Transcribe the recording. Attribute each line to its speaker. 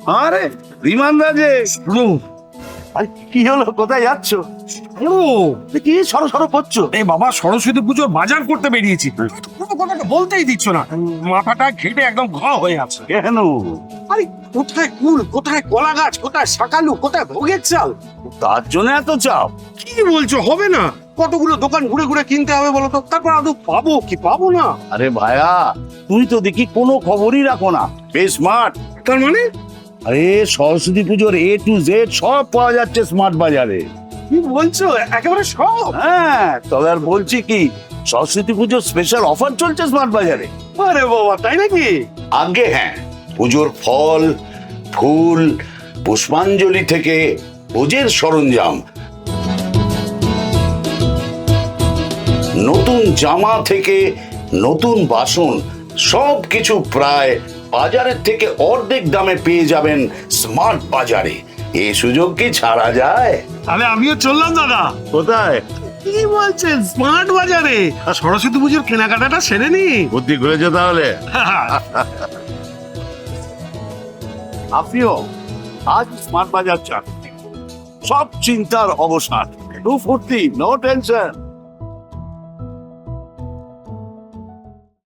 Speaker 1: আরে বিমান রাজে
Speaker 2: আরে কি হলো, কোথায় যাচ্ছ? কি সরো সরো করছো?
Speaker 3: এই বাবা, সরস্বতী পুজোর বাজার করতে বেরিয়েছি। পুরো কথাটা বলতেই দিচ্ছ না, মাথাটা ঘেটে একদম ঘ হয়ে আছে।
Speaker 2: কেন?
Speaker 3: আরে কোথায় কুল, কোথায় কলা গাছ, কোথায় শাকালু, কোথায় ভোগের চাল?
Speaker 2: তার জন্য এত চাপ?
Speaker 3: কি বলছো, হবে না? কতগুলো দোকান ঘুরে ঘুরে কিনতে হবে বলো তো, তারপর আদৌ পাবো কি পাবো না?
Speaker 2: আরে ভাইয়া, তুই তো দেখি কোনো খবরই রাখো না। বেশ স্মার্ট।
Speaker 3: তার মানে
Speaker 2: আরে সরস্বতী পুজোর A to Z সব পাওয়া যাচ্ছে স্মার্ট বাজারে।
Speaker 3: কি বলছো, একেবারে সব?
Speaker 2: হ্যাঁ, তবে আর বলছি কি, সরস্বতী পুজোর স্পেশাল অফার চলছে স্মার্ট বাজারে।
Speaker 3: আরে বাবা, তাই নাকি?
Speaker 2: আগে হ্যাঁ, পুজোর ফল, ফুল, পুষ্পাঞ্জলি থেকে পুজোর সরঞ্জাম, নতুন জামা থেকে নতুন বাসন, সব কিছু প্রায় বাজারের থেকে অর্ধেক দামে পেয়ে যাবেন স্মার্ট বাজারে। এই সুযোগ কি ছাড়া যায়?
Speaker 3: তাহলে আমিও চললাম দাদা।
Speaker 2: কোথায়?
Speaker 3: কি বলছেন, স্মার্ট বাজারে? আর সরস্বতী পুজোর কেনাকাটাটা সেরে নি।
Speaker 2: বুদ্ধি ঘুরেছে তাহলে। আপনিও আজ স্মার্ট বাজার চান, সব চিন্তার অবসান, নো ফুর্তি, নো টেনশন।